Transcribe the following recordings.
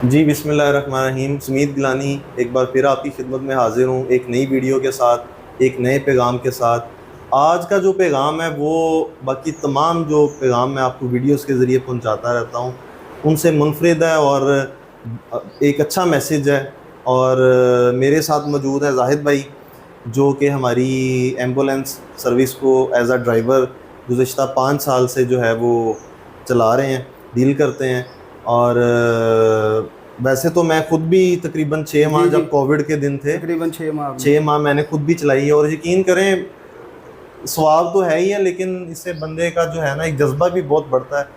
जी बिस्मिल्लाहिर्रहमानिर्रहीम। सुमीत गिलानी एक बार फिर आपकी खिदमत में हाजिर हूँ एक नई वीडियो के साथ, एक नए पैगाम के साथ। आज का जो पैगाम है वो बाकी तमाम जो पैगाम मैं आपको वीडियोस के ज़रिए पहुँचाता रहता हूँ उनसे मुनफरिद है और एक अच्छा मैसेज है। और मेरे साथ मौजूद है जाहिद भाई, जो कि हमारी एम्बुलेंस सर्विस को एज अ ड्राइवर गुज़श्ता 5 साल से जो है वो चला रहे हैं, डील करते हैं। और वैसे तो मैं खुद भी तकरीबन 6 माह, जी जी, जब कोविड के दिन थे, तकरीबन 6 माह आपने। 6 माह मैंने खुद भी चलाई है। और यकीन करें, स्वाब तो है ही है, लेकिन इससे बंदे का जो है ना एक जज्बा भी बहुत बढ़ता है।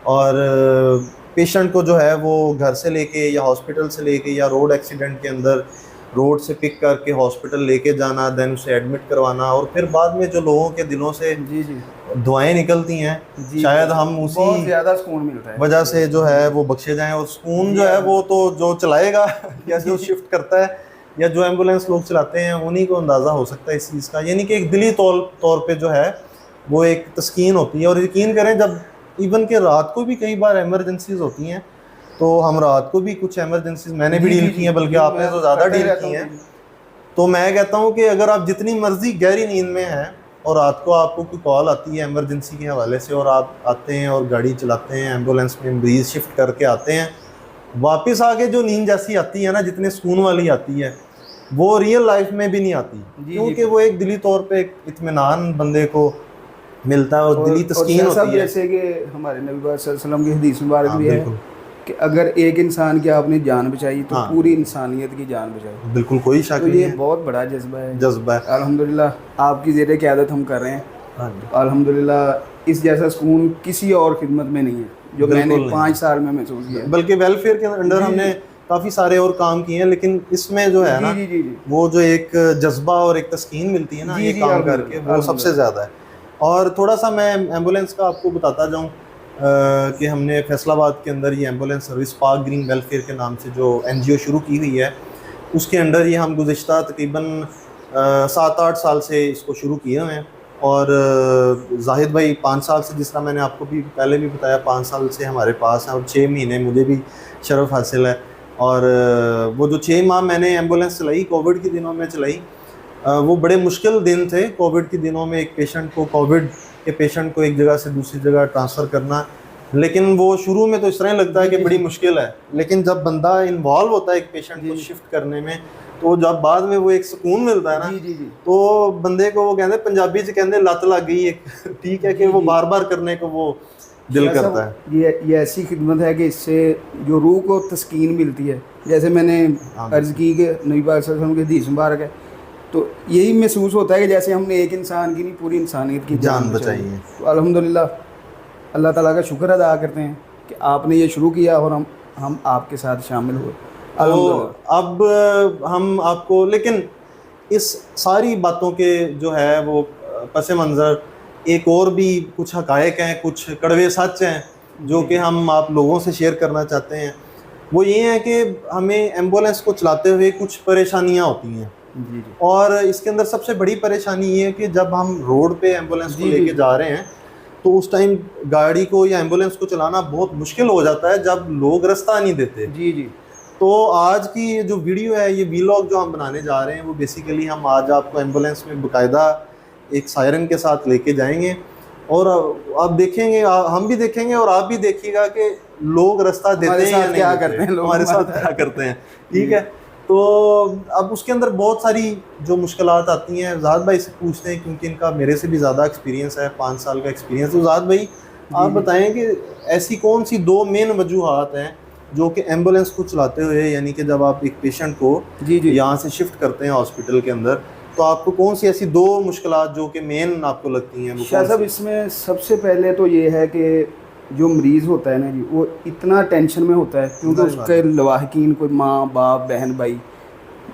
और पेशेंट को जो है वो घर से लेके या हॉस्पिटल से लेके या रोड एक्सीडेंट के अंदर रोड से पिक करके हॉस्पिटल लेके जाना, देन उसे एडमिट करवाना, और फिर बाद में जो लोगों के दिलों से जी जी दुआएं निकलती हैं, जी, शायद हम बहुत उसी ज़्यादा सुकून मिलता है वजह से जो है वो बख्शे जाएं। और सुकून जो है वो तो जो चलाएगा या जो शिफ्ट करता है या जो एम्बुलेंस लोग चलाते हैं उन्हीं को अंदाज़ा हो सकता है इस चीज़ का। यानी कि एक दिली तौर पे जो है वो एक तस्कीन होती है। और यकीन करें, जब इवन के रात को भी कई बार एमरजेंसीज होती हैं, तो हम रात को भी कुछ एमरजेंसीज मैंने भी जी डील जी की हैं, बल्कि जी, आपने मैं तो ज़्यादा करता ही डील रहता की हूँ। हैं। जी तो मैं कहता हूँ कि अगर आप जितनी मर्जी गहरी नींद में हैं और रात को आपको कोई कॉल आती है इमरजेंसी के हवाले से, और आप आते हैं और गाड़ी चलाते हैं, एम्बुलेंस में मरीज शिफ्ट करके आते हैं, वापस आके जो नींद जैसी आती है ना, जितने सुकून वाली आती है, वो रियल लाइफ में भी नहीं आती। जी जी। क्योंकि वो एक दिली तौर पे एक इत्मीनान बंदे को मिलता है और दिली और तस्कीन शाह साहब, होती है। जैसे कि हमारे नबी पाक सल्लल्लाहु अलैहि वसल्लम की हदीस मुबारक हाँ भी है बिल्कुल। कि अगर एक इंसान की आपने जान बचाई तो हाँ पूरी इंसानियत की जान बचाई। बिल्कुल, कोई शक तो नहीं ये है, बहुत बड़ा जज्बा है। जज्बा है। अल्हम्दुलिल्लाह आपकी ज़ेर क़यादत हम कर रहे हैं। हाँ जी, अल्हम्दुलिल्लाह इस जैसा सुकून किसी और खिदमत में नहीं है जो मैंने बिल्कुल नहीं 5 है। साल में महसूस किया है। बल्कि वेलफेयर के अंडर जी हमने काफ़ी सारे और काम किए हैं, लेकिन इसमें जो है जी ना जी जी जी वो जो एक जज्बा और एक तस्कीन मिलती है ना जी ये जी, काम करके, अल्हम्दुलिल्लाह वो सबसे अल्हम्दुलिल्लाह। ज़्यादा है। और थोड़ा सा मैं एम्बुलेंस का आपको बताता जाऊँ कि हमने फैसलाबाद के अंदर ये एम्बुलेंस सर्विस पाक ग्रीन वेलफेयर के नाम से जो एनजीओ शुरू की हुई है, उसके अंडर ये हम गुज़श्ता तकरीबन 7-8 साल से इसको शुरू किए हुए हैं। और जाहिद भाई 5 साल से, जिस तरह मैंने आपको भी पहले भी बताया, 5 साल से हमारे पास हैं, और 6 महीने मुझे भी शरफ़ हासिल है। और वो जो 6 माह मैंने एम्बुलेंस चलाई, कोविड के दिनों में चलाई, वो बड़े मुश्किल दिन थे। कोविड के दिनों में एक पेशेंट को, कोविड के पेशेंट को एक जगह से दूसरी जगह ट्रांसफ़र करना, लेकिन वो शुरू में तो इस तरह लगता है जी कि जी बड़ी जी मुश्किल है, लेकिन जब बंदा इन्वॉल्व होता है एक पेशेंट जी को जी शिफ्ट करने में, तो जब बाद में वो एक सुकून मिलता है ना, जी जी जी तो बंदे को वो कहते हैं, पंजाबी से कहते हैं लत लग गई एक ठीक है, कि जी वो जी। बार बार करने को वो दिल शाह करता है। साहब, ये ऐसी खिदमत है कि इससे जो रूह को तस्कीन मिलती है। जैसे मैंने हाँ अर्ज़ बिल्कुल, की कि नबी पाक सल्लल्लाहु अलैहि वसल्लम की हदीस मुबारक है, तो यही महसूस होता है कि जैसे हमने एक इंसान की नहीं पूरी इंसानियत की जान जान बचाई बचाई है। है। तो अल्हम्दुलिल्लाह अल्लाह ताला का शुक्र अदा करते हैं कि आपने ये शुरू किया और हम आपके साथ शामिल हुए। तो अल्हम्दुलिल्लाह। अब हम आपको, लेकिन इस सारी बातों के जो है वो पस मंज़र एक और भी कुछ हकायक हैं, कुछ कड़वे सच हैं जो जी कि जी हम आप लोगों से शेयर करना चाहते हैं। वो ये है कि हमें एम्बुलेंस को चलाते हुए कुछ परेशानियां होती हैं। जी जी और इसके अंदर सबसे बड़ी परेशानी ये है कि जब हम रोड पे एम्बुलेंस को जी जी लेके जा रहे हैं, तो उस टाइम गाड़ी को या एम्बुलेंस को चलाना बहुत मुश्किल हो जाता है जब लोग रास्ता नहीं देते। जी जी तो आज की ये जो वीडियो है, ये वीलॉग जो हम बनाने जा रहे हैं, वो बेसिकली हम आज आपको एम्बुलेंस में बाकायदा एक सायरन के साथ लेके जाएंगे, और आप देखेंगे, हम भी देखेंगे और आप भी देखिएगा कि लोग रास्ता हमारे देते हैं या साथ नहीं क्या देते, करते हैं लोग हमारे साथ हमारे क्या करते हैं। ठीक जी है, तो अब उसके अंदर बहुत सारी जो मुश्किलात आती हैं, ज़ाद भाई से पूछते हैं, क्योंकि इनका मेरे से भी ज़्यादा एक्सपीरियंस है, 5 साल का एक्सपीरियंस। तो ज़ाद भाई, जी आप जी बताएं कि ऐसी कौन सी 2 मेन वजूहात हैं जो कि एम्बुलेंस को चलाते हुए, यानी कि जब आप एक पेशेंट को जी जी। यहाँ से शिफ्ट करते हैं हॉस्पिटल के अंदर, तो आपको कौन सी ऐसी 2 मुश्किलात जो कि मेन आपको लगती हैं, वो शाह कौन साहब, सी? इसमें सबसे पहले तो ये है कि जो मरीज़ होता है ना जी, वो इतना टेंशन में होता है क्योंकि जाहिर बात उसके है, लवाहकीन कोई माँ बाप बहन भाई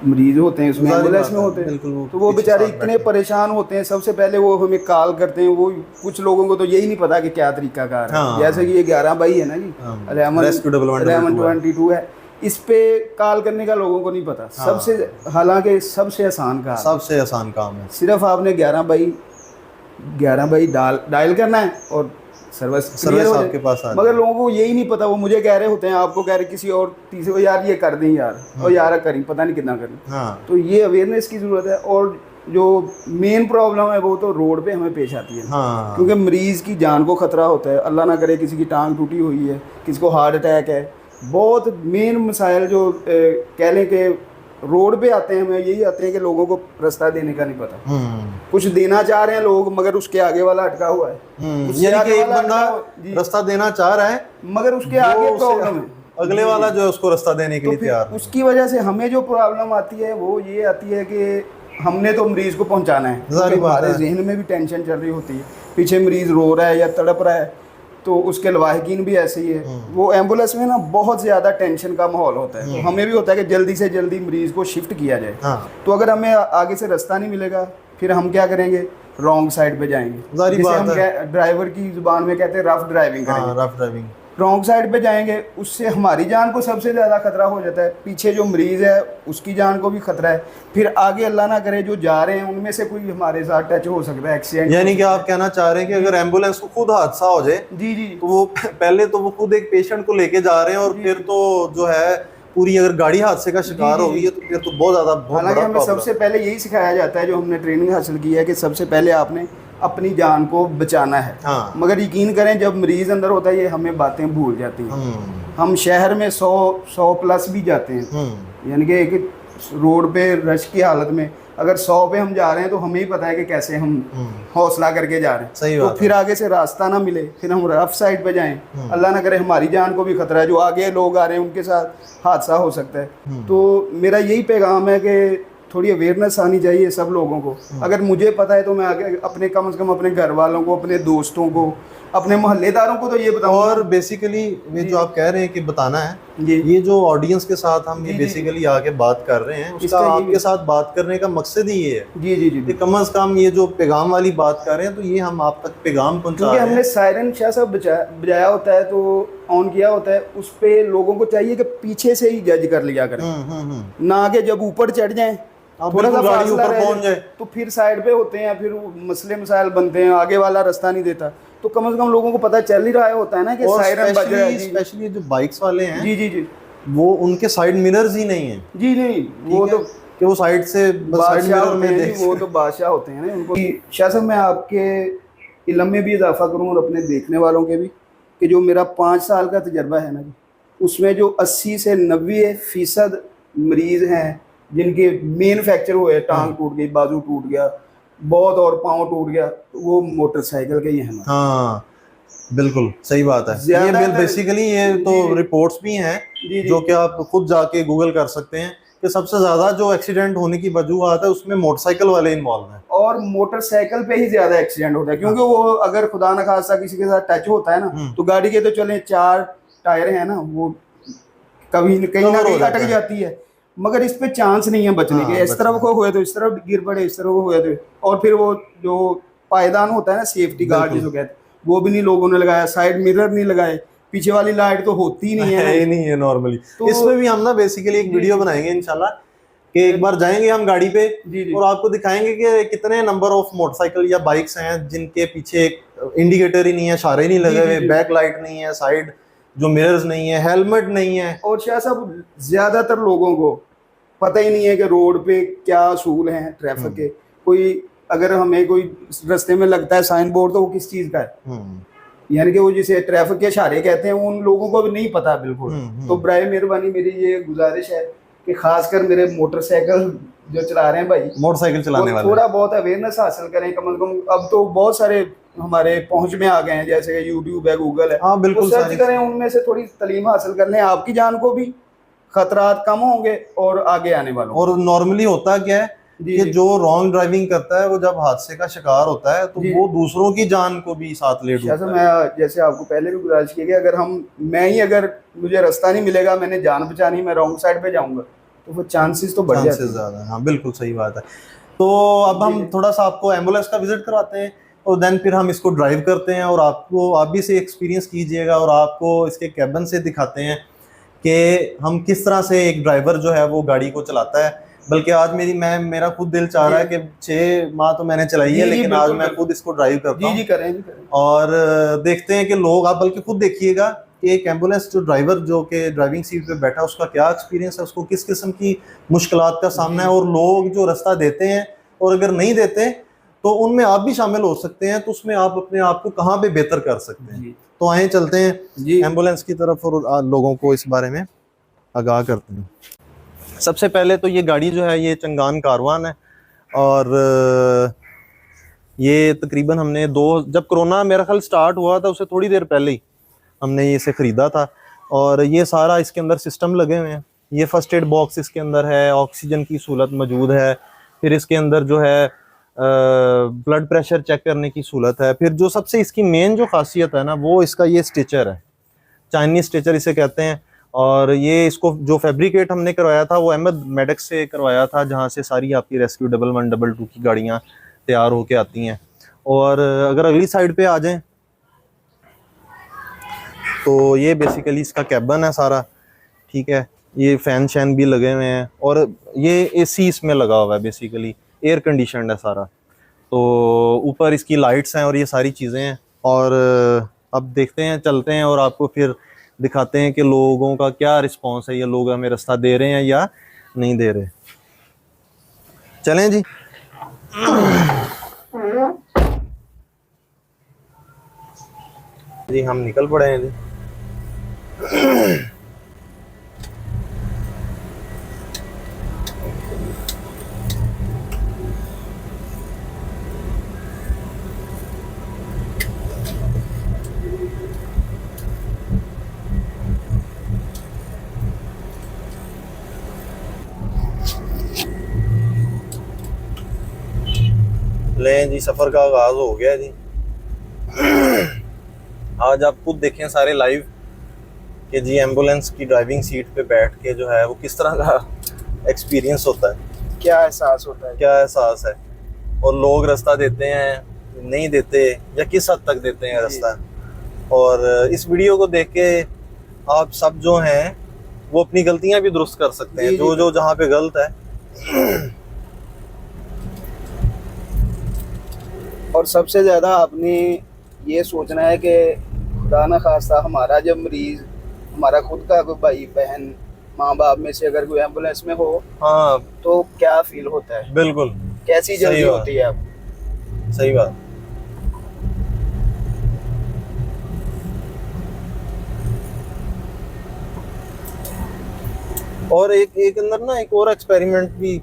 मरीज़ होते हैं, उसमें जाहिर एम्बुलेंस बात में है, होते हैं। बिल्कुल वो तो वो पीछे बेचारे साथ इतने बैठे हैं। परेशान होते हैं। सबसे पहले वो हमें कॉल करते हैं। वो कुछ लोगों को तो यही नहीं पता कि क्या तरीकाकार है। जैसे कि हाँ ये 11 बाई है ना जी, हाँ, रेस्क्यू डबल 122 है। 1122 है। इस पे कॉल करने का लोगों को नहीं पता। सबसे, हाँ, हालांकि सबसे आसान काम है। सबसे आसान काम है। सिर्फ आपने 11 बाई डायल करना है और सर्विस सर्विस आपके पास आ मगर लोगों को यही नहीं पता, वो मुझे कह रहे होते हैं, आपको कह रहे किसी और तीसरे को, यार ये कर दें यार, और यार करें, पता नहीं कितना करें। हाँ। तो ये अवेयरनेस की ज़रूरत है। और जो मेन प्रॉब्लम है वो तो रोड पे हमें पेश आती है। हाँ। क्योंकि मरीज़ की जान को ख़तरा होता है, अल्लाह ना करे किसी की टांग टूटी हुई है, किसी को हार्ट अटैक है, बहुत मेन मसाइल जो कह लें कि रोड पे आते हैं, हमें यही आते हैं कि लोगों को रास्ता देने का नहीं पता। कुछ देना चाह रहे हैं लोग, मगर उसके आगे वाला अटका हुआ है। यानी कि एक बंदा रास्ता देना चाह रहा है, मगर उसके आगे प्रॉब्लम है, अगले वाला जो है उसको रास्ता देने के लिए तैयार नहीं। उसकी वजह से हमें जो प्रॉब्लम आती है वो ये आती है कि हमने तो मरीज़ को पहुंचाना है, हमारे जहन में भी टेंशन चल रही होती है, पीछे मरीज़ रो रहा है या तड़प रहा है, तो उसके लवाहिकीन भी ऐसे ही है। वो एम्बुलेंस में ना बहुत ज़्यादा टेंशन का माहौल होता है, तो हमें भी होता है कि जल्दी से जल्दी मरीज़ को शिफ्ट किया जाए। तो अगर हमें आगे से रास्ता नहीं मिलेगा, फिर हम क्या करेंगे, रॉन्ग साइड पे जाएंगे, जिसे हम ड्राइवर की जुबान में कहते हैं रफ ड्राइविंग करेंगे। रफ ड्राइविंग, रॉन्ग साइड पे जाएंगे, उससे हमारी जान को सबसे ज़्यादा खतरा हो जाता है, पीछे जो मरीज़ है उसकी जान को भी खतरा है, फिर आगे अल्लाह ना करे जो जा रहे हैं उनमें से कोई हमारे साथ टच हो सकता है, एक्सीडेंट। यानी कि आप कहना चाह रहे हैं कि अगर एम्बुलेंस को खुद हादसा हो जाए, जी जी, तो वो पहले तो वो खुद एक पेशेंट को लेके जा रहे हैं, और फिर तो जो है पूरी अगर गाड़ी हादसे का शिकार हो गई है तो फिर तो बहुत ज़्यादा, हालांकि हमें सबसे पहले यही सिखाया जाता है, जो हमने ट्रेनिंग हासिल की है, कि सबसे पहले आपने अपनी जान को बचाना है। मगर यकीन करें जब मरीज़ अंदर होता है ये हमें बातें भूल जाती हैं। हम शहर में 100 प्लस भी जाते हैं, यानी कि एक रोड पे रश की हालत में अगर 100 पे हम जा रहे हैं तो हमें ही पता है कि कैसे हम हौसला करके जा रहे हैं। सही तो बात फिर आगे से रास्ता ना मिले, फिर हम रफ साइड पे जाएं, अल्लाह ना करे हमारी जान को भी खतरा है, जो आगे लोग आ रहे हैं उनके साथ हादसा हो सकता है। तो मेरा यही पैगाम है कि थोड़ी अवेयरनेस आनी चाहिए सब लोगों को। अगर मुझे पता है तो मैं आगे अपने कम से कम अपने घर वालों को, अपने दोस्तों को, अपने मोहल्लेदारों को तो ये बताऊं। और बेसिकली ये जो आप कह रहे हैं कि बताना है, ये जो ऑडियंस के साथ हम ये बेसिकली आके बात कर रहे हैं, उसका आपके साथ बात करने का मकसद ही ये है जी जी जी, कम से कम ये जो पैगाम वाली बात कर रहे हैं, तो ये हम आप तक पैगाम पहुंचा रहे हैं। हमने सायरन शाह साहब बजाया होता है, तो ऑन किया होता है, उस पे लोगों को चाहिए कि पीछे से ही जज कर लिया करें, ना कि जब ऊपर चढ़ जाएं, थोड़ा सा गाड़ी ऊपर पहुंच जाए तो फिर साइड पे होते हैं, फिर मसले मसाइल बनते हैं, आगे वाला रास्ता नहीं देता। तो कम से कम लोगों को पता चल ही रहा होता है ना कि सायरन बज रहा है। स्पेशली जो बाइक्स वाले हैं, जी जी जी, वो उनके साइड मिरर्स ही नहीं है। जी नहीं, वो तो कि वो साइड से साइड मिरर में देख, वो तो बादशाह होते हैं ना उनको। शाह साहब मैं आपके इल्म में भी इजाफा करूँ और अपने देखने वालों के भी, कि जो मेरा 5 साल का तजर्बा है ना, उसमें जो 80 से 90% मरीज़ हैं जिनके मेन फ्रैक्चर हुए, टांग टूट गई, बाजू टूट गया, बहुत और पाँव टूट गया, वो मोटरसाइकिल के ही हैं। हाँ बिल्कुल सही बात है। ये बेसिकली ये तो रिपोर्ट्स भी हैं जो कि आप खुद जाके गूगल कर सकते हैं कि सबसे ज्यादा जो एक्सीडेंट होने की वजूहत है उसमें मोटरसाइकिल वाले इन्वॉल्व हैं, और मोटरसाइकिल पे ही ज्यादा एक्सीडेंट होता है। क्योंकि वो अगर खुदा न खास्ता किसी के साथ टच होता है ना, तो गाड़ी के तो चले 4 टायर हैं ना, वो कभी कहीं ना कहीं अटक जाती है, मगर इस पे चांस नहीं है बचने के। इस तरफ को हुए तो इस तरफ गिर पड़े, इस तरफ को हुए तो, और फिर वो जो पायदान होता है ना, सेफ्टी गार्ड जिसको कहते हैं, वो भी नहीं लोगों ने लगाया, साइड मिरर नहीं लगाए, पीछे वाली लाइट तो होती ही नहीं है, नहीं है नॉर्मली। तो इसमें भी हम ना बेसिकली एक वीडियो बनाएंगे इंशाल्लाह, कि एक बार जाएंगे हम गाड़ी पे और आपको दिखाएंगे कि कितने नंबर ऑफ मोटरसाइकिल या बाइक्स हैं जिनके पीछे इंडिकेटर ही नहीं है, इशारे नहीं लगे हुए, बैक लाइट नहीं है, साइड जो मिरर्स नहीं है, हेलमेट नहीं है। और शाह साहब ज्यादातर लोगों को पता ही नहीं है कि रोड पे क्या असूल हैं ट्रैफिक के। कोई अगर हमें कोई रास्ते में लगता है साइन बोर्ड, तो वो किस चीज का है, यानी कि वो जिसे ट्रैफिक के इशारे कहते हैं, उन लोगों को भी नहीं पता बिल्कुल। तो बराए मेहरबानी मेरी ये गुजारिश है कि खासकर मेरे मोटरसाइकिल जो चला रहे हैं भाई, मोटरसाइकिल चलाने वाले, थोड़ा बहुत अवेयरनेस हासिल करें कम से कम। अब तो बहुत सारे हमारे पहुंच में आ गए हैं, जैसे कि यूट्यूब है, गूगल है, हाँ बिल्कुल, सर्च करें, उनमें से थोड़ी तालीम हासिल कर लें, आपकी जान को भी खतरात कम होंगे और आगे आने वालों। और नॉर्मली होता क्या है कि जो रॉन्ग ड्राइविंग करता है वो जब हादसे का शिकार होता है तो वो दूसरों की जान को भी साथ ले डूबता है। मैं जैसे आपको पहले भी गुजारिश की कि अगर अगर मुझे रास्ता नहीं मिलेगा, मैंने जान बचानी, मैं रॉन्ग साइड पे जाऊंगा, तो वो चांसेस तो बढ़ जाते हैं ज्यादा। हाँ बिल्कुल सही बात है। तो अब हम थोड़ा सा आपको एम्बुलेंस का विजिट करवाते हैं और देन फिर हम इसको ड्राइव करते हैं, और आप भी इसे एक्सपीरियंस कीजिएगा, और आपको इसके कैबिन से दिखाते हैं कि हम किस तरह से एक ड्राइवर जो है वो गाड़ी को चलाता है, बल्कि आज मेरा खुद दिल चाह रहा है कि 6 माह तो मैंने चलाई है, लेकिन आज मैं खुद इसको ड्राइव करता हूँ। जी करें। और देखते हैं कि लोग, आप बल्कि खुद देखिएगा कि एक एम्बुलेंस जो ड्राइवर जो कि ड्राइविंग सीट पे बैठा, उसका क्या एक्सपीरियंस है, उसको किस किस्म की मुश्किलात का सामना है, और लोग जो रास्ता देते हैं और अगर नहीं देते तो उनमें आप भी शामिल हो सकते हैं, तो उसमें आप अपने आप को कहाँ पे बेहतर कर सकते हैं। तो आए चलते हैं एम्बुलेंस की तरफ और लोगों को इस बारे में आगाह करते हैं। सबसे पहले तो ये गाड़ी जो है ये चंगान कारवान है, और ये तकरीबन हमने जब कोरोना मेरा ख्याल स्टार्ट हुआ था उससे थोड़ी देर पहले ही हमने ये इसे ख़रीदा था। और ये सारा इसके अंदर सिस्टम लगे हुए हैं। ये फर्स्ट एड बॉक्स इसके अंदर है, ऑक्सीजन की सहूलत मौजूद है, फिर इसके अंदर जो है ब्लड प्रेशर चेक करने की सहूलत है। फिर जो सबसे इसकी मेन जो खासियत है ना, वो इसका ये स्टिचर है, चाइनीज स्टिचर इसे कहते हैं। और ये इसको जो फैब्रिकेट हमने करवाया था वो अहमद मेडेक्स से करवाया था, जहाँ से सारी आपकी रेस्क्यू 11 22 की गाड़ियाँ तैयार होके आती हैं। और अगर अगली साइड पे आ जाएं तो ये बेसिकली इसका कैबन है सारा, ठीक है। ये फैन शैन भी लगे हुए हैं, और ये एसी इसमें लगा हुआ है, बेसिकली एयर कंडीशनड है सारा। तो ऊपर इसकी लाइट्स हैं और ये सारी चीज़ें हैं। और अब देखते हैं, चलते हैं और आपको फिर दिखाते हैं कि लोगों का क्या रिस्पांस है, ये लोग हमें रास्ता दे रहे हैं या नहीं दे रहे। चलें जी। जी हम निकल पड़े हैं जी। लें जी, सफ़र का आगाज़ हो गया जी। आज आप खुद देखें सारे लाइव कि जी एम्बुलेंस की ड्राइविंग सीट पे बैठ के जो है वो किस तरह का एक्सपीरियंस होता है, क्या एहसास होता है, क्या एहसास है। और लोग रास्ता देते हैं, नहीं देते, या किस हद तक देते हैं रास्ता। और इस वीडियो को देख के आप सब जो हैं वो अपनी गलतियां भी दुरुस्त कर सकते हैं, जो जहाँ पे गलत है। और सबसे ज़्यादा आपने ये सोचना है कि खुदा न खास्ता हमारा जब मरीज़, हमारा खुद का कोई भाई बहन माँ बाप में से अगर कोई एम्बुलेंस में हो, हाँ, तो क्या फील होता है, बिल्कुल कैसी जल्दी होती है। आप सही बात। और एक अंदर ना एक और एक्सपेरिमेंट भी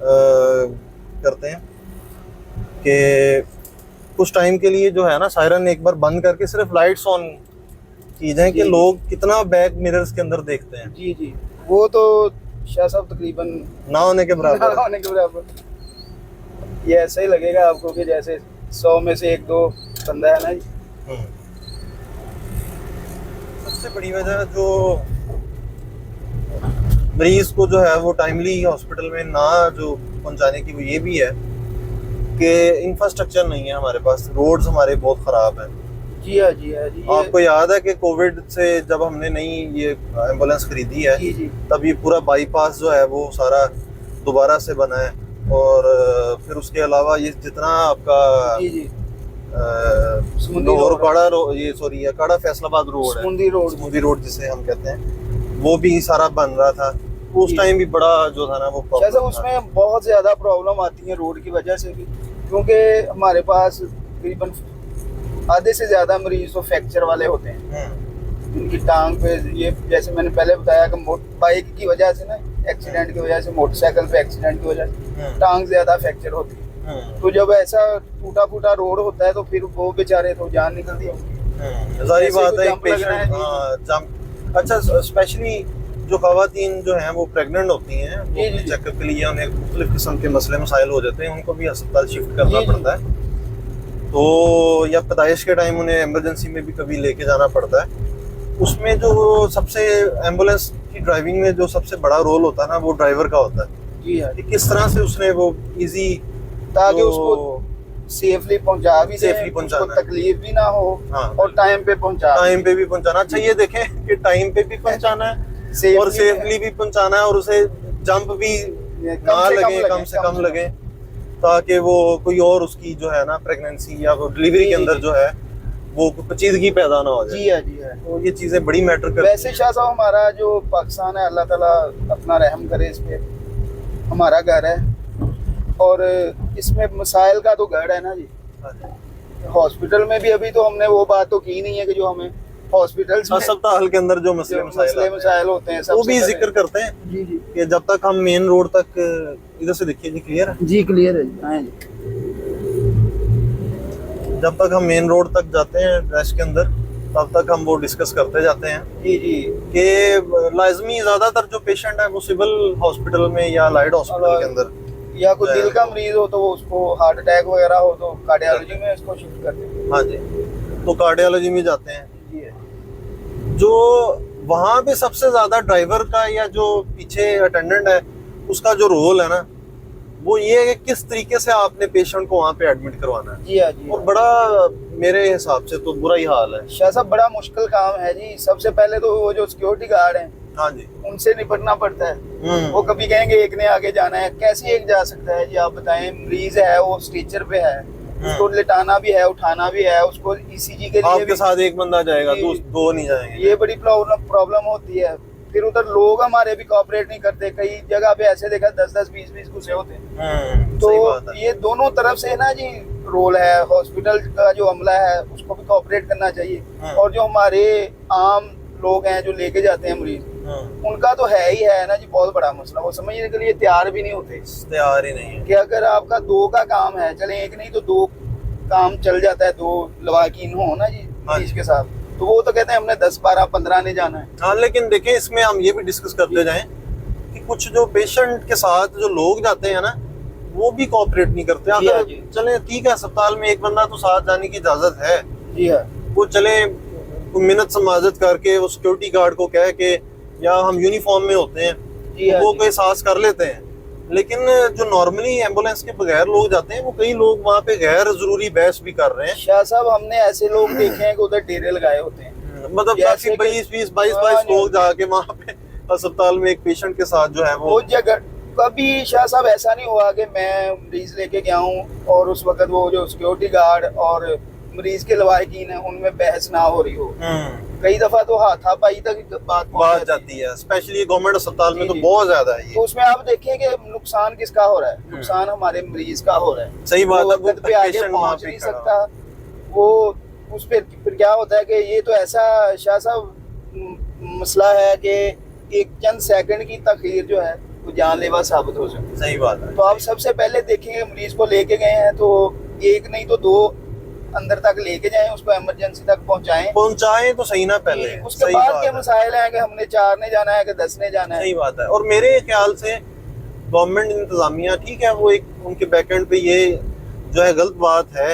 करते हैं कि कुछ टाइम के लिए जो है ना सायरन एक बार बंद करके सिर्फ लाइट्स ऑन की जाए कि लोग कितना बैक मिरर्स के अंदर देखते हैं। जी जी, वो तो शाह साहब तकरीबन ना होने के बराबर, ना होने के बराबर। ये ऐसा ही लगेगा आपको कि जैसे 100 में से 1-2 बंदा है ना जी। सबसे बड़ी वजह जो मरीज को जो है वो टाइमली हॉस्पिटल में ना जो पहुंचाने की, वो ये भी है कि इंफ्रास्ट्रक्चर नहीं है हमारे पास, रोड्स हमारे बहुत ख़राब हैं। जी हाँ जी हाँ जी। आपको याद है कि कोविड से जब हमने नई ये एम्बुलेंस खरीदी है, जी जी, तब ये पूरा बाईपास जो है वो सारा दोबारा से बना है। और फिर उसके अलावा ये जितना आपका जी जी काड़ा फैसलाबाद रोड है, स्मूदी रोड जिसे हम कहते हैं, वो भी सारा बन रहा था। उस टाइम भी बड़ा जो था ना वो जैसे उसमें बहुत ज़्यादा प्रॉब्लम आती है रोड की वजह से भी, क्योंकि हमारे पास तकरीबन आधे से ज़्यादा मरीज तो फ्रैक्चर वाले होते हैं। उनकी टांग पे, ये जैसे मैंने पहले बताया कि बाइक की वजह से ना, एक्सीडेंट की वजह से, मोटरसाइकिल पे एक्सीडेंट की वजह से टांग ज़्यादा फ्रैक्चर होती है। तो जब ऐसा टूटा फूटा रोड होता है तो फिर वो बेचारे तो जान निकलती है। सारी बात है पेशेंट। अच्छा, स्पेशली जो खवातीन जो हैं वो प्रेग्नेंट होती हैं, वो चेकअप के लिए उन्हें मुख्तलिफ किस्म के मसले मसाइल हो जाते हैं, उनको भी अस्पताल शिफ्ट करना पड़ता है। तो या पैदाइश के टाइम उन्हें इमरजेंसी में भी कभी लेके जाना पड़ता है। उसमें जो सबसे एम्बुलेंस की ड्राइविंग में जो सबसे बड़ा रोल होता है ना, वो ड्राइवर का होता है। जी हाँ, किस तरह से उसने वो इजी, ताकि उसको सेफली पहुंचा भी, सेफली पहुंचाना, तकलीफ भी ना हो। हाँ, और टाइम पे भी पहुंचाना। अच्छा, ये देखें कि टाइम पे भी पहुंचाना है और सेफली भी पहुंचाना है, और उसे जंप भी ना लगे, कम से कम लगे, ताकि वो कोई और उसकी जो है ना प्रेगनेंसी या डिलीवरी के अंदर जो है वो पेचीदगी पैदा ना हो जाए। जी है, जी है। तो ये चीज़ें बड़ी मैटर करती हैं। वैसे शाह साहब हमारा जो पाकिस्तान है, अल्लाह ताला अपना रहम करे इस पे, हमारा घर है और इसमें मसाइल का तो गढ़ है ना जी। हॉस्पिटल में भी अभी तो हमने वो बात तो की नहीं है कि जो हमें हॉस्पिटल अस्पताल के अंदर जो मसले मसाइल होते हैं वो भी जिक्र करते हैं। जी जी, कि जब तक हम मेन रोड तक, इधर से देखिए जी, क्लियर है जी, क्लियर है जी। जब तक हम मेन रोड तक जाते हैं रश के अंदर, तब तक हम वो डिस्कस करते जाते हैं जी जी, कि लाजमी ज्यादातर जो पेशेंट है वो सिविल हॉस्पिटल में या लाइट हॉस्पिटल के अंदर, या कोई दिल का मरीज हो तो उसको हार्ट अटैक वगैरह हो तो कार्डियोलॉजी में इसको शिफ्ट करते हैं। हाँ जी, तो कार्डियोलॉजी में जाते हैं। जी है। जो वहाँ पे सबसे ज्यादा ड्राइवर का या जो पीछे अटेंडेंट है उसका जो रोल है ना, वो ये है कि किस तरीके से आपने पेशेंट को वहाँ पे एडमिट करवाना है। जी हाँ, जी। और बड़ा मेरे हिसाब से तो बुरा ही हाल है शाह साहब, बड़ा मुश्किल काम है जी। सबसे पहले तो वो जो सिक्योरिटी गार्ड हैं, हाँ जी, उनसे निपटना पड़ता है। वो कभी कहेंगे एक ने आगे जाना है, कैसे एक जा सकता है जी? आप बताएं, मरीज है वो स्ट्रेचर पे है, उसको लिटाना भी है, उठाना भी है, उसको ईसीजी के लिए आपके साथ एक बंदा जाएगा, दो नहीं जाएंगे। ये बड़ी प्रॉब्लम होती है। फिर उधर लोग हमारे भी कोऑपरेट नहीं करते। कई जगह पे ऐसे देखा 10-10, 20-20 घुसे होते हैं। तो ये दोनों तरफ से ना जी रोल है। हॉस्पिटल का जो अमला है उसको भी कोऑपरेट करना चाहिए, और जो हमारे आम लोग हैं जो लेके जाते हैं मरीज, उनका तो है ही है ना जी बहुत बड़ा मसला। वो समझने के लिए तैयार भी नहीं होते, तैयार ही नहीं है कि अगर आपका दो का काम है, चले एक नहीं तो दो काम चल जाता है, दो लवाकिन हो ना जी मरीज के साथ, तो वो तो कहते हैं हमने 10, 12, 15 ने जाना है। हाँ, लेकिन देखें इसमें हम ये भी डिस्कस करते जाएं कि कुछ जो पेशेंट के साथ जो लोग जाते हैं ना, वो भी कोऑपरेट नहीं करते। अगर चले ठीक है, अस्पताल में एक बंदा तो साथ जाने की इजाजत है, जी है, वो चले मिन्नत समाजत करके वो सिक्योरिटी गार्ड को कह के, या हम यूनिफॉर्म में होते हैं तो वो कोई एहसास कर लेते हैं। लेकिन जो नॉर्मली एम्बुलेंस के बगैर लोग जाते हैं, वो कई लोग वहाँ पे गैर जरूरी बहस भी कर रहे हैं। शाह साहब, हमने ऐसे लोग देखे हैं कि उधर डेरे लगाए होते हैं, मतलब काफी 22 लोग जाके वहाँ पे अस्पताल में एक पेशेंट के साथ जो है वो जगह। कभी शाह साहब ऐसा नहीं हुआ कि मैं मरीज लेके गया हूँ और उस वक्त वो जो सिक्योरिटी गार्ड और मरीज के लवाहिकीन है उनमें बहस ना हो रही हो। कई दफा तो हाथापाई तक बात जाती है, स्पेशली गवर्नमेंट अस्पताल में तो बहुत ज्यादा है ये। तो उसमें आप देखिए कि नुकसान किसका हो रहा है? नुकसान हमारे मरीज का हो रहा है। सही बात है, वो पे आगे पहुंच नहीं सकता। वो उस पर फिर क्या होता है कि ये तो ऐसा शाह साहब मसला है कि एक चंद सेकंड की तखीर जो है वो जानलेवा साबित हो सकती है। सही बात है। तो आप सबसे पहले देखेंगे मरीज को लेके गए हैं तो एक नहीं तो दो अंदर तक लेके जाएं, उसको इमरजेंसी तक पहुंचाएं तो सही ना पहले। उसके बाद के मसाइल हैं कि हमने 4 ने जाना है कि 10 ने जाना है। सही बात है। और मेरे ख्याल से गवर्नमेंट इंतजामिया ठीक है, वो एक उनके बैकएंड पे ये जो है गलत बात है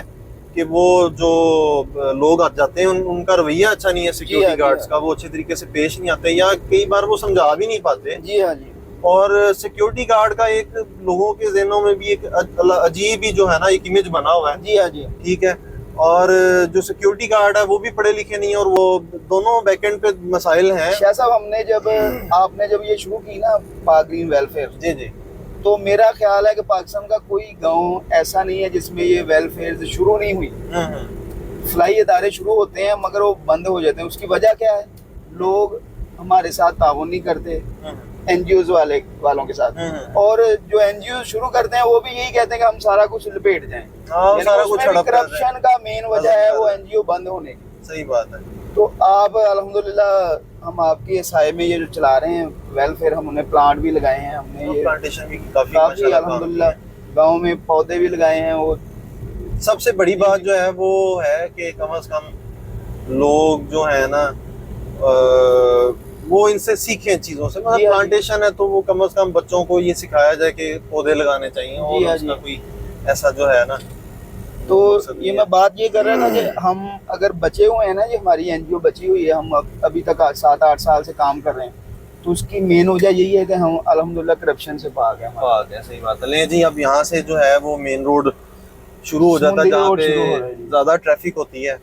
कि वो जो लोग आ जाते हैं उनका रवैया अच्छा नहीं है सिक्योरिटी गार्ड्स का, वो अच्छे तरीके से पेश नहीं आते या कई बार वो समझा भी नहीं पाते। जी हाँ जी। और सिक्योरिटी गार्ड का एक लोगों के ज़हनों में भी एक अजीब ही जो है ना एक इमेज बना हुआ है। जी हाँ जी, ठीक है। और जो सिक्योरिटी गार्ड है वो भी पढ़े लिखे नहीं, और वो दोनों बैकएंड पे मसाइल हैं। शाह साहब, हमने आपने जब ये शुरू की ना पाक ग्रीन वेलफेयर, जी जी, तो मेरा ख्याल है कि पाकिस्तान का कोई गांव ऐसा नहीं है जिसमें ये वेलफेयर शुरू नहीं हुई। फलाई इदारे शुरू होते हैं मगर वो बंद हो जाते हैं। उसकी वजह क्या है? लोग हमारे साथ ताउन नहीं करते एनजीओ वालों के साथ, और जो एनजीओ शुरू करते हैं वो भी यही कहते हैं कि हम सारा कुछ लपेट जाएं। सारा कुछ करप्शन का मेन वजह है वो एनजीओ बंद होने की। सही बात है। तो आप अल्हम्दुलिल्लाह हम आपके साय में ये जो चला रहे हैं वेलफेयर, हम उन्हें प्लांट भी लगाए हैं, हमने ये प्लांटेशन भी काफी अल्हम्दुलिल्लाह गाँव में पौधे भी लगाए हैं। वो सबसे बड़ी बात जो है वो है कि कम से कम लोग जो है ना वो इनसे सीखें चीजों से। मतलब प्लांटेशन है तो वो कम से कम बच्चों को ये सिखाया जाए कि पौधे लगाने चाहिए, और उसका कोई ऐसा जो है ना। तो ये मैं बात ये कर रहा था कि हम अगर बचे हुए हैं ना, ये हमारी एनजीओ बची हुई है, हम अभी तक 7-8 साल से काम कर रहे हैं, तो उसकी मेन वजह यही है कि हम अल्हम्दुलिल्लाह करप्शन से पाक है। सही बात है। ले जी, अब यहाँ से जो है वो मेन रोड शुरू हो जाता है जहाँ पे ज्यादा ट्रैफिक होती है,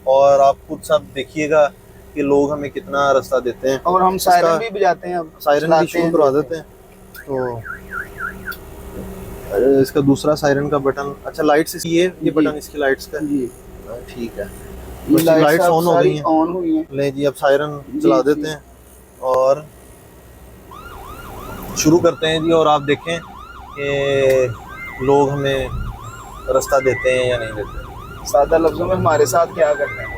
और आप खुद सब देखिएगा कि लोग हमें कितना रास्ता देते हैं। और हम सायरन भी बजाते हैं, सायरन भी शुरू करवा देते हैं। तो इसका दूसरा सायरन का बटन, अच्छा लाइट्स ये बटन इसकी लाइट्स का जी, ठीक है। ये लाइट्स ऑन हो गई हैं, ऑन हुई हैं। ले जी अब सायरन चला देते हैं और शुरू करते हैं जी। और आप देखें कि लोग हमें रास्ता देते हैं या नहीं देते। सादा लफ्जों में हमारे साथ क्या करते हैं।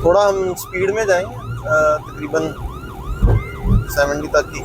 थोड़ा हम स्पीड में जाएंगे, तकरीबन 70 तक ही।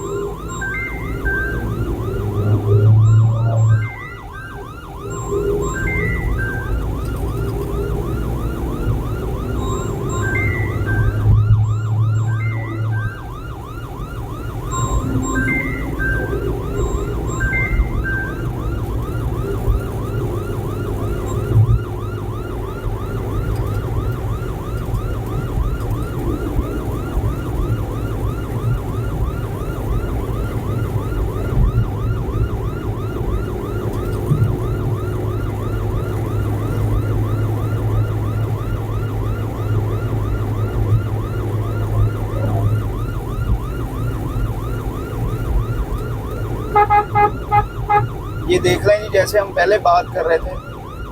ये देख लें जी, जैसे हम पहले बात कर रहे थे,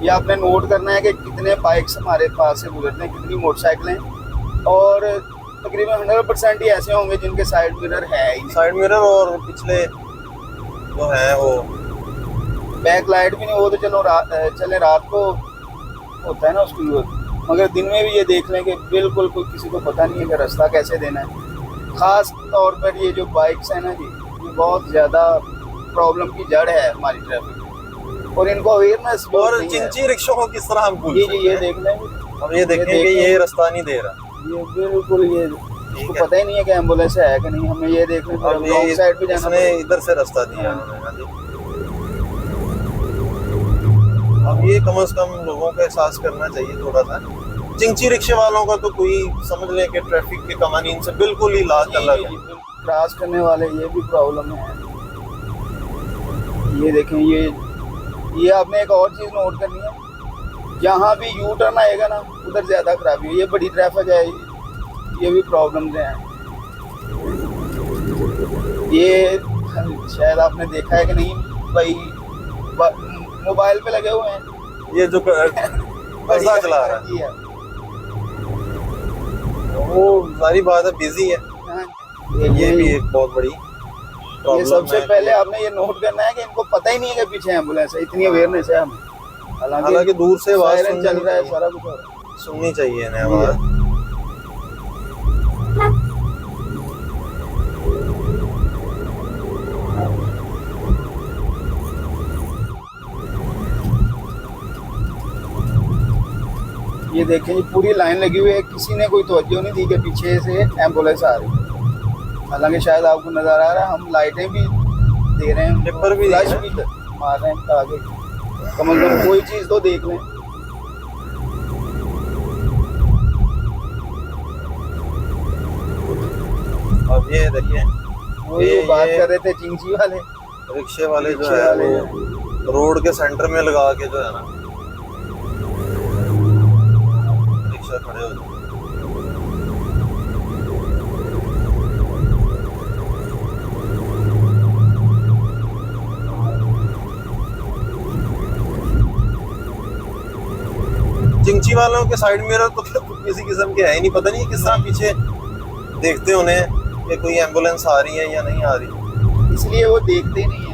ये आपने नोट करना है कि कितने बाइक्स हमारे पास से गुजरते हैं, कितनी मोटरसाइकिलें, और तकरीबन 100% ही ऐसे होंगे जिनके साइड मिरर है ही। साइड मिरर और पिछले जो है वो बैक लाइट भी नहीं, वो तो चलो चले रात को होता है ना उसकी जरूरत, मगर दिन में भी ये देख लें कि बिल्कुल कोई किसी को पता नहीं है कि रास्ता कैसे देना है। ख़ास तौर पर ये जो बाइक्स हैं ना जी, ये बहुत ज़्यादा प्रॉब्लम की जड़ है हमारी ट्रैफिक, और इनको अवेयरनेस और चिंची रिक्शों को किस तरह हम भूल जी ये देख लें। अब ये देखें कि ये रास्ता नहीं दे रहा, ये बिल्कुल ये इसको पता ही नहीं है कि एम्बुलेंस है कि नहीं, हमें ये देखने पर रॉन्ग साइड पे जाना है। इधर से रास्ता दिया उन्होंने। अब ये कम से कम लोगों को एहसास करना चाहिए थोड़ा सा। चिंची रिक्शे वालों का तो कोई समझ लें कि ट्रैफिक के कवानीन से बिल्कुल ही लाज अलग है। क्रॉस करने वाले ये भी प्रॉब्लम है। ये देखें, ये आपने एक और चीज़ नोट करनी है, जहाँ भी यू टर्न आएगा ना उधर ज़्यादा खराबी है। ये बड़ी ट्रैफिक है, ये भी प्रॉब्लम्स हैं। ये शायद आपने देखा है कि नहीं भाई, मोबाइल पे लगे हुए हैं ये जो बसा चला रहा है, वो सारी बात है, बिजी है। ये भी एक बहुत बड़ी ये सबसे पहले आपने ये नोट करना है कि इनको पता ही नहीं है कि पीछे एम्बुलेंस है, इतनी अवेयरनेस है हमें। हालांकि दूर से आवाज चल रहा है, सारा कुछ हो रहा है, सुननी चाहिए ना आवाज। ये देखें, पूरी लाइन लगी हुई है, किसी ने कोई तवज्जो नहीं दी कि पीछे से एम्बुलेंस आ रही है। हालांकि शायद आपको नजर आ रहा है, हम लाइटें भी दे रहे हैं, टिप्पर भी फ्लैश भी मार रहे हैं ताकि कम से कम कोई चीज़ तो देख लें। अब ये देखिए, ये बात कर रहे थे चिंची वाले रिक्शे वाले जो है वो रोड के सेंटर में लगा के जो है ना रिक्शा खड़े हो जाए। चिंची वालों के साइड मिरर तो किसी किस्म के है ही नहीं, पता नहीं किस तरह पीछे देखते उन्हें कि कोई एम्बुलेंस आ रही है या नहीं आ रही, इसलिए वो देखते नहीं है।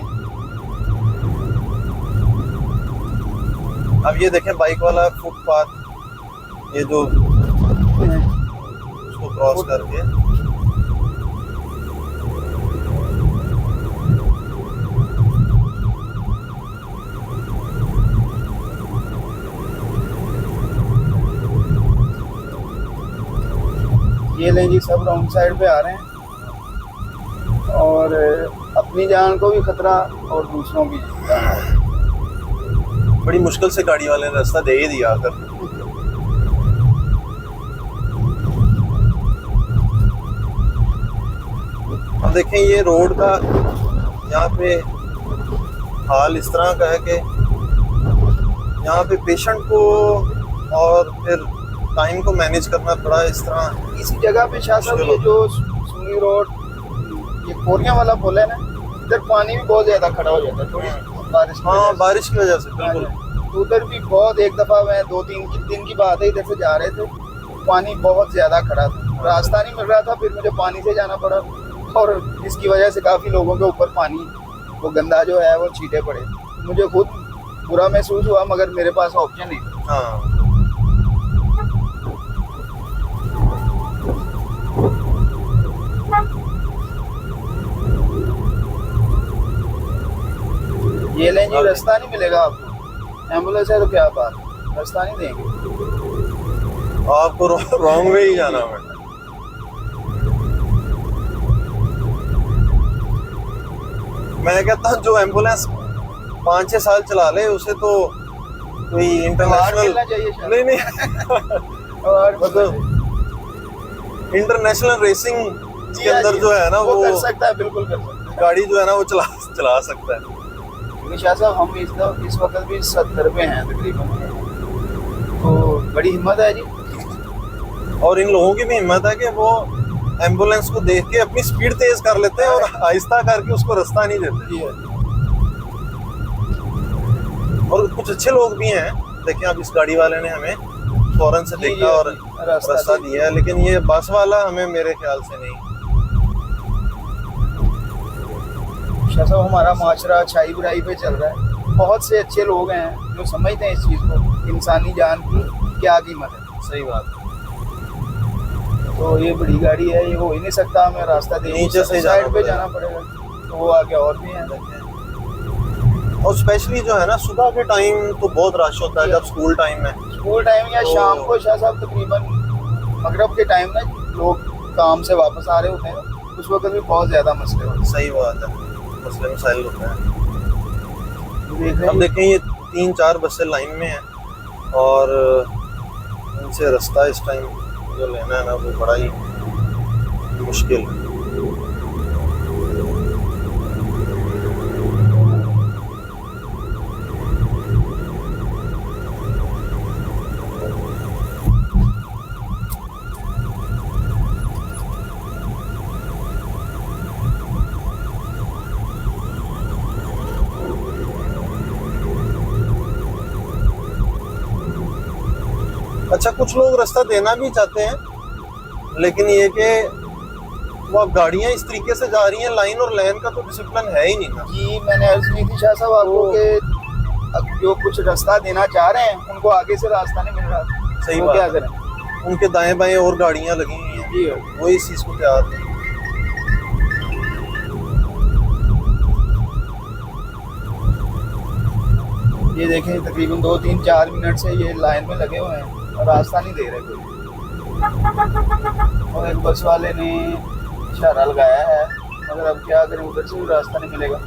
अब ये देखें बाइक वाला फुटपाथ, ये जो उसको क्रॉस करके ये लें जी, सब रॉन्ग साइड पे आ रहे हैं और अपनी जान को भी खतरा और दूसरों की। बड़ी मुश्किल से गाड़ी वाले ने रास्ता दे ही दिया आकर। अब देखें, ये रोड का यहाँ पे हाल इस तरह का है कि यहाँ पे पेशेंट को और फिर टाइम को मैनेज करना पड़ा इस तरह। इसी जगह पे शाह साहब ये जो सुनी रोड, ये कोरिया वाला पुल है ना, इधर पानी भी बहुत ज्यादा खड़ा हो जाता है थोड़ी बारिश। हाँ, बारिश की वजह से बिल्कुल। तो उधर भी बहुत, एक दफा मैं 2-3 दिन की बात है, इधर से जा रहे थे, पानी बहुत ज्यादा खड़ा था, रास्ता नहीं मिल रहा था, फिर मुझे पानी से जाना पड़ा, और इसकी वजह से काफी लोगों के ऊपर पानी, वो गंदा जो है वो छींटे पड़े। मुझे खुद बुरा महसूस हुआ, मगर मेरे पास ऑप्शन नहीं था। हाँ, ये लें जी, रास्ता नहीं मिलेगा आपको, एम्बुलेंस है तो क्या बात, रास्ता नहीं देंगे आपको, रॉन्ग वे ही जाना बेटा। मैं कहता हूँ जो एम्बुलेंस 5-6 साल चला ले उसे तो कोई इंटरनेशनल नहीं और मतलब इंटरनेशनल रेसिंग के अंदर जो है ना वो कर सकता है, बिल्कुल कर सकता है, गाड़ी जो है ना वो चला सकता है। शाह साहब हम इस वक्त भी 70 पे हैं तकरीबन, तो बड़ी हिम्मत है जी। और इन लोगों की भी हिम्मत है कि वो एम्बुलेंस को देख के अपनी स्पीड तेज कर लेते हैं और आहिस्ता करके उसको रास्ता नहीं देते। और कुछ अच्छे लोग भी हैं, देखिए अब इस गाड़ी वाले ने हमें फौरन से देखा और रास्ता दिया है, लेकिन ये बस वाला हमें मेरे ख्याल से नहीं। शाह साहब हमारा माशरा अच्छाई बुराई पे चल रहा है, बहुत से अच्छे लोग हैं जो समझते हैं इस चीज़ को, इंसानी जान की क्या कीमत है। सही बात। तो ये बड़ी गाड़ी है, ये हो ही नहीं सकता, हमें रास्ता नीचे से साइड पे जाना पड़ेगा, तो वो आगे और भी हैं। और स्पेशली जो है ना सुबह के टाइम तो बहुत रश होता है, जब स्कूल टाइम है, स्कूल टाइम या तो शाम को शाह साहब तकरीबन मगरब के टाइम ना लोग काम से वापस आ रहे होते हैं, उस वक्त भी बहुत ज़्यादा मसले होते हैं। सही बात है, मसले मसाइल होते हैं। अब देखें ये 3-4 बसें लाइन में हैं और इनसे रास्ता इस टाइम जो लेना है ना वो बड़ा ही मुश्किल है। अच्छा, कुछ लोग रास्ता देना भी चाहते हैं, लेकिन ये कि वो अब गाड़ियां इस तरीके से जा रही हैं, लाइन और लेन का तो डिसिप्लिन है ही नहीं ना। जी मैंने अर्ज की थी शाह साहब आपको कि जो कुछ रास्ता देना चाह रहे हैं उनको आगे से रास्ता नहीं मिल रहा। सही बात, क्या करें, उनके दाएं बाएं और गाड़ियां लगी हुई हैं जी, वो इस चीज को तैयार नहीं। ये देखें तकरीबन 2-3-4 मिनट से ये लाइन में लगे हुए हैं और रास्ता नहीं दे रहे कोई। और एक बस वाले ने इशारा लगाया है, मगर अब क्या करें, उधर से भी रास्ता नहीं मिलेगा।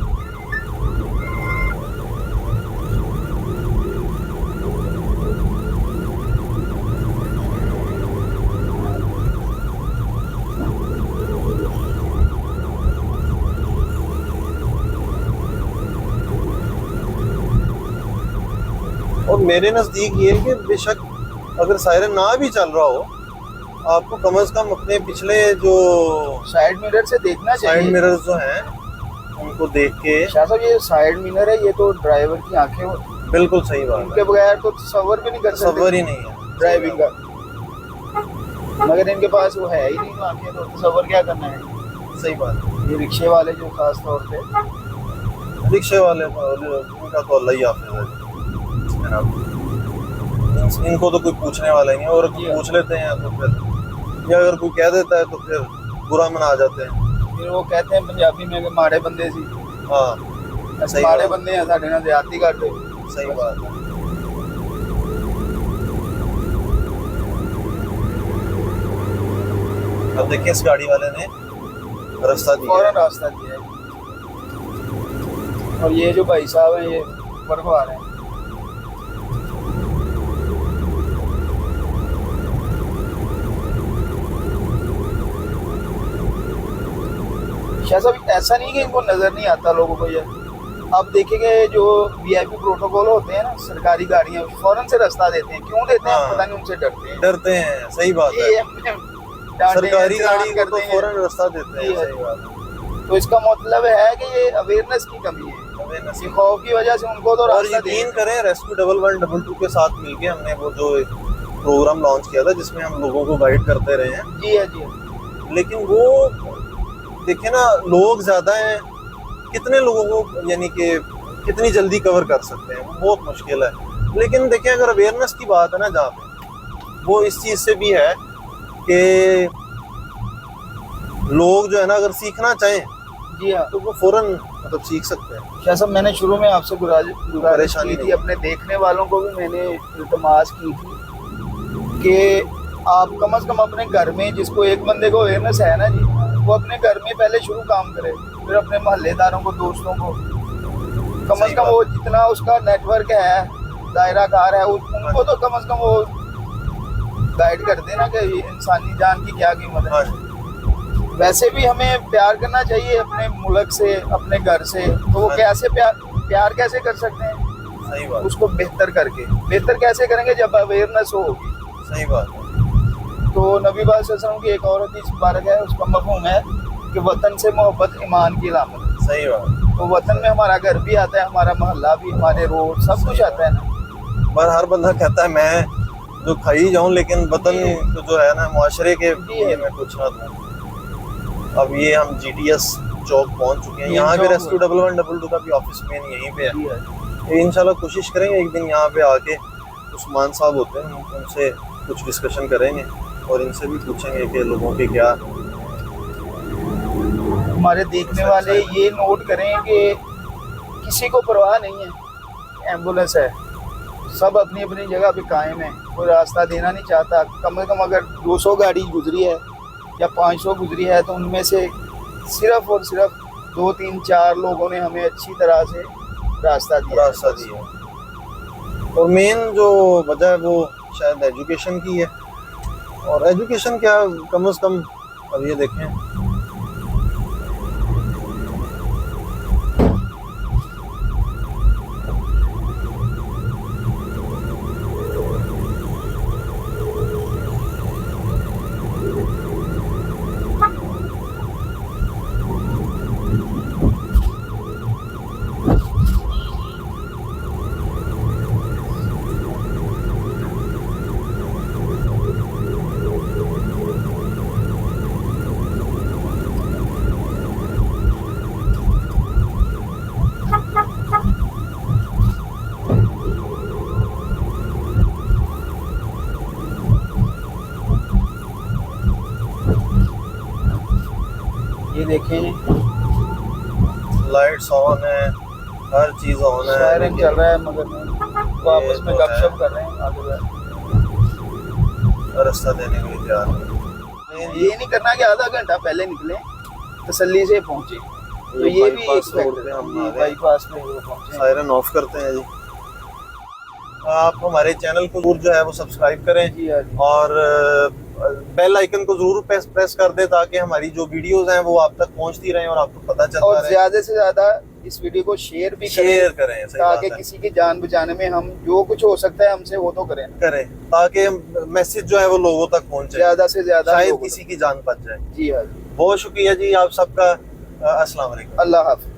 और मेरे नज़दीक ये है कि बेशक अगर सायरन ना भी चल रहा हो, आपको कम से कम अपने पिछले जो साइड मिरर से देखना चाहिए। साइड मिरर जो हैं उनको देख के। शाह साहब ये साइड मिरर है, ये तो ड्राइवर की आंखें हो, बिल्कुल सही बात उनके बगैर तो तसव्वुर भी नहीं कर सकते, तसव्वुर ही नहीं है ड्राइविंग का, मगर इनके पास वो है ही नहीं आंखें, तो तसव्वुर क्या करना है। सही बात। ये रिक्शे वाले जो खास तौर पे, रिक्शे वाले उनका तो अल्लाह ही हाफिज़ है जनाब, इनको तो कोई पूछने वाला ही नहीं, और पूछ लेते हैं तो फिर, या अगर कोई कह देता है तो फिर बुरा मना जाते हैं। फिर वो कहते हैं पंजाबी में कि माड़े बंदे सी। हाँ सही, माड़े बंदे हैं, साढ़े नाल ज़्यादती करते। सही बात है। अब देखिए इस गाड़ी वाले ने रास्ता दिया, फौरन रास्ता दिया है। और ये जो भाई साहब हैं ये बरखवा रहे हैं। शाह साहब ऐसा नहीं कि इनको नजर नहीं आता लोगों को, ये आप देखेंगे जो वीआईपी प्रोटोकॉल होते हैं ना, सरकारी गाड़ियां फौरन से रास्ता देते हैं, क्यों देते हैं हाँ। पता नहीं, उनसे डरते हैं, सही बात है। हैं। सरकारी गाड़ी को तो फौरन रास्ता देते हैं, सही बात है। तो इसका मतलब है कि ये अवेयरनेस की कमी है, ये खौफ की वजह से उनको तो और रास्ता यकीन करें रेस्क्यू 1112 के साथ मिलके हमने वो जो एक प्रोग्राम लॉन्च किया था जिसमें हम लोगों को गाइड करते रहे हैं। जी है, जी है। लेकिन वो देखे ना, लोग ज्यादा हैं, कितने लोगों को यानी कि कितनी जल्दी कवर कर सकते हैं, वो बहुत मुश्किल है। लेकिन देखें अगर अवेयरनेस की बात है ना, जहाँ पे वो इस चीज़ से भी है कि लोग जो है ना अगर सीखना चाहें जी हाँ, तो वो फौरन मतलब सीख सकते हैं। शाह साहब मैंने शुरू में आपसे गुजारिश परेशानी की थी, नहीं। अपने देखने वालों को भी मैंने इल्तमास की थी कि आप कम से कम अपने घर में, जिसको एक बंदे को अवेयरनेस है ना जी, वो अपने घर में पहले शुरू काम करे, फिर अपने मोहल्लेदारों को, दोस्तों को, कम से कम वो जितना उसका नेटवर्क है, दायरा कार है, उनको तो कम से कम वो गाइड कर देना कि इंसानी जान की क्या कीमत है। वैसे भी हमें प्यार करना चाहिए अपने मुल्क से, अपने घर से, तो वो कैसे प्यार कैसे कर सकते हैं? सही बात। उसको बेहतर करके, बेहतर कैसे करेंगे जब अवेयरनेस होगी। सही बात है। तो नबी पाक सल्लल्लाहु अलैहि वसल्लम की एक और हदीस मुबारक है, उसका मफ़हूम है कि वतन से मोहब्बत ईमान की अलामत है। सही बात। तो वतन में हमारा घर भी आता है, हमारा मोहल्ला भी, हमारे रोड, सब कुछ आता है ना। पर हर बंदा कहता है मैं जो खाई जाऊं, लेकिन वतन तो जो है ना, मुआशरे के लिए मैं कुछ ना दूं। अब ये हम GTS चौक पहुंच चुके हैं, यहाँ पे रेस्क्यू 1112 का भी ऑफिस मेन यहीं पे है। इंशाल्लाह कोशिश करेंगे एक दिन यहाँ पे आके, उस्मान साहब होते हैं, उनसे कुछ डिस्कशन करेंगे और इनसे भी पूछेंगे कि लोगों के क्या। हमारे देखने वाले ये नोट करें कि किसी को परवाह नहीं है, एम्बुलेंस है, सब अपनी अपनी जगह पे कायम है, कोई रास्ता देना नहीं चाहता। कम से कम अगर 200 गाड़ी गुजरी है या 500 गुजरी है तो उनमें से सिर्फ और सिर्फ 2, 3, 4 लोगों ने हमें अच्छी तरह से रास्ता दिया। और मेन जो वजह है वो शायद एजुकेशन की है, और एजुकेशन क्या, कम से कम अब ये देखें ये देखें, लाइट्स ऑन है, हर चीज़ ऑन है, शायरिंग चल रहा है, मगर वो आपस में गपशप कर रहे हैं आगे बैठ। रास्ता देने के लिए तैयार है। ये नहीं करना कि आधा घंटा पहले निकले, तसल्ली से पहुंचे। तो ये भी बाईपास पे पहुंचे। सायरन ऑफ करते हैं जी। आप हमारे चैनल को जरूर जो है वो सब्सक्राइब करें जी हाँ। और बेल आइकन को जरूर प्रेस कर दें ताकि हमारी जो वीडियोस हैं वो आप तक पहुंचती रहें और आपको पता चलता और रहे। ज्यादा से ज्यादा इस वीडियो को शेयर भी करें ताकि किसी की जान बचाने में हम जो कुछ हो सकता है हमसे वो तो करें ताकि मैसेज जो है वो लोगों तक पहुंचे, ज्यादा से ज्यादा, शायद किसी की जान बच जाए। जी हाँ। बहुत शुक्रिया जी आप सबका। अस्सलाम वालेकुम। अल्लाह हाफ़िज़।